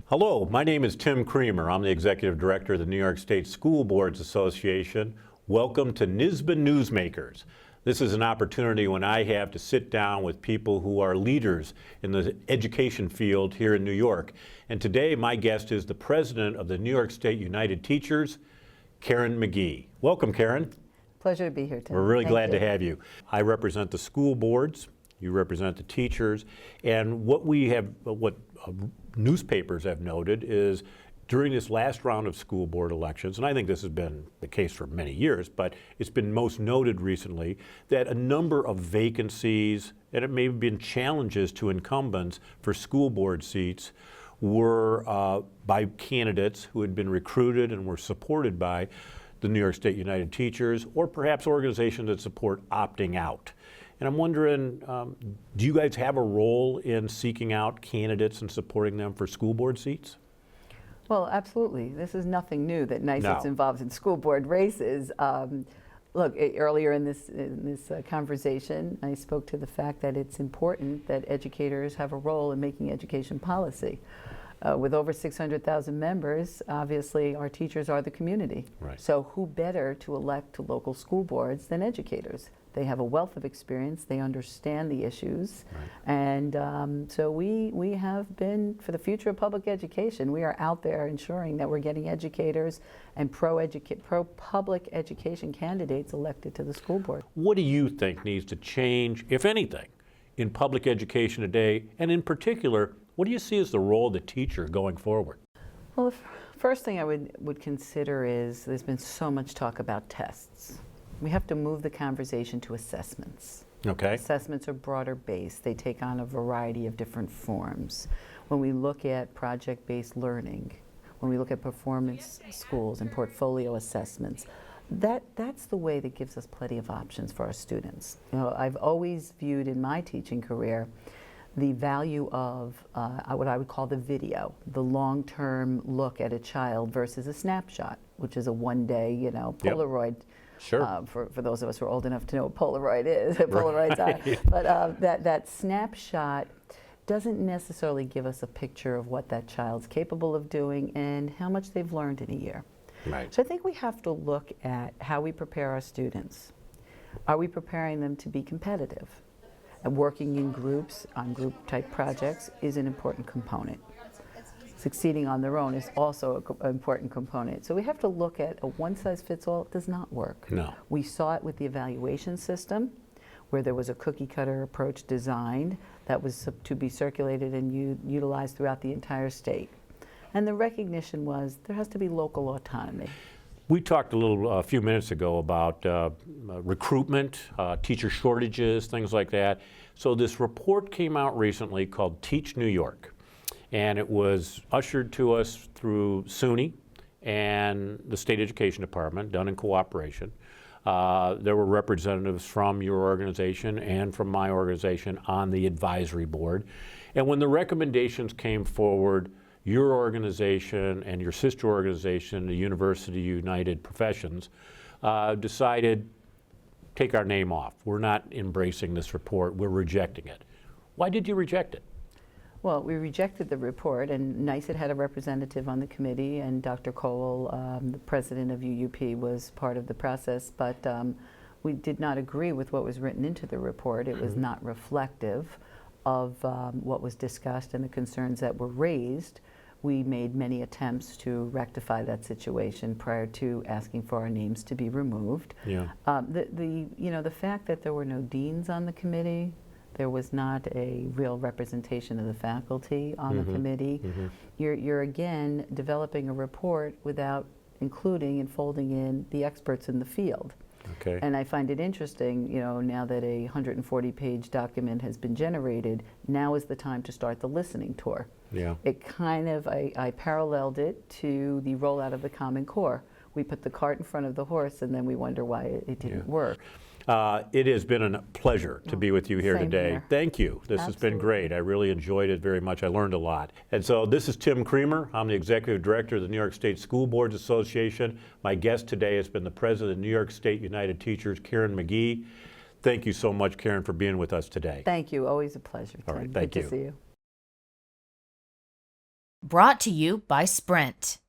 Hello, my name is Tim Creamer. I'm the Executive Director of the New York State School Boards Association. Welcome to NYSUT Newsmakers. This is an opportunity when I have to sit down with people who are leaders in the education field here in New York. And today my guest is the president of the New York State United Teachers, Karen Magee. Welcome, Karen. Pleasure to be here, Tim. We're really Thank glad you. to have you. I represent the school boards, you represent the teachers, and what newspapers have noted is during this last round of school board elections, and I think this has been the case for many years, but it's been most noted recently, that a number of vacancies, and it may have been challenges to incumbents for school board seats, were by candidates who had been recruited and were supported by the New York State United Teachers, or perhaps organizations that support opting out. And I'm wondering, do you guys have a role in seeking out candidates and supporting them for school board seats? Well, absolutely. This is nothing new that NYSUT's No. involved in school board races. Look, earlier in this conversation, I spoke to the fact that it's important that educators have a role in making education policy. With over 600,000 members, obviously our teachers are the community. Right. So who better to elect to local school boards than educators? They have a wealth of experience, they understand the issues, Right. and so we have been, for the future of public education, we are out there ensuring that we're getting educators and pro-public education candidates elected to the school board. What do you think needs to change, if anything, in public education today? And in particular, what do you see as the role of the teacher going forward? Well, the first thing I would consider is there's been so much talk about tests. We have to move the conversation to assessments. Okay. Assessments are broader based. They take on a variety of different forms. When we look at project-based learning, when we look at performance schools and portfolio assessments, that's the way that gives us plenty of options for our students. You know, I've always viewed in my teaching career the value of what I would call the video, the long-term look at a child versus a snapshot, which is a one-day, you know, Polaroid. Sure. For those of us who are old enough to know what Polaroid is, Polaroids are. But that snapshot doesn't necessarily give us a picture of what that child's capable of doing and how much they've learned in a year. Right. So I think we have to look at how we prepare our students. Are we preparing them to be competitive? And working in groups on group-type projects is an important component. Succeeding on their own is also an important component. So we have to look at a one-size-fits-all. It does not work. No. We saw it with the evaluation system, where there was a cookie-cutter approach designed that was to be circulated and utilized throughout the entire state. And the recognition was there has to be local autonomy. We talked a few minutes ago about recruitment, teacher shortages, things like that. So this report came out recently called Teach New York. And it was ushered to us through SUNY and the State Education Department, done in cooperation. There were representatives from your organization and from my organization on the advisory board. And when the recommendations came forward, your organization and your sister organization, the University United Professions, decided, take our name off. We're not embracing this report, we're rejecting it. Why did you reject it? Well, we rejected the report, and NYSUT had a representative on the committee, and Dr. Cole, the president of UUP, was part of the process, but we did not agree with what was written into the report. It was not reflective of what was discussed and the concerns that were raised. We made many attempts to rectify that situation prior to asking for our names to be removed. Yeah. The fact that there were no deans on the committee, there was not a real representation of the faculty on the committee. You're again developing a report without including and folding in the experts in the field. Okay. And I find it interesting, you know, now that a 140-page document has been generated, now is the time to start the listening tour. Yeah. It kind of, I paralleled it to the rollout of the Common Core. We put the cart in front of the horse and then we wonder why it didn't work. It has been a pleasure to be with you here Same today. here. Thank you. This has been great. I really enjoyed it very much. I learned a lot. And so this is Tim Creamer. I'm the Executive Director of the New York State School Boards Association. My guest today has been the President of the New York State United Teachers, Karen Magee. Thank you so much, Karen, for being with us today. Thank you. Always a pleasure, Tim. All right, thank Good you. to see you. Brought to you by Sprint.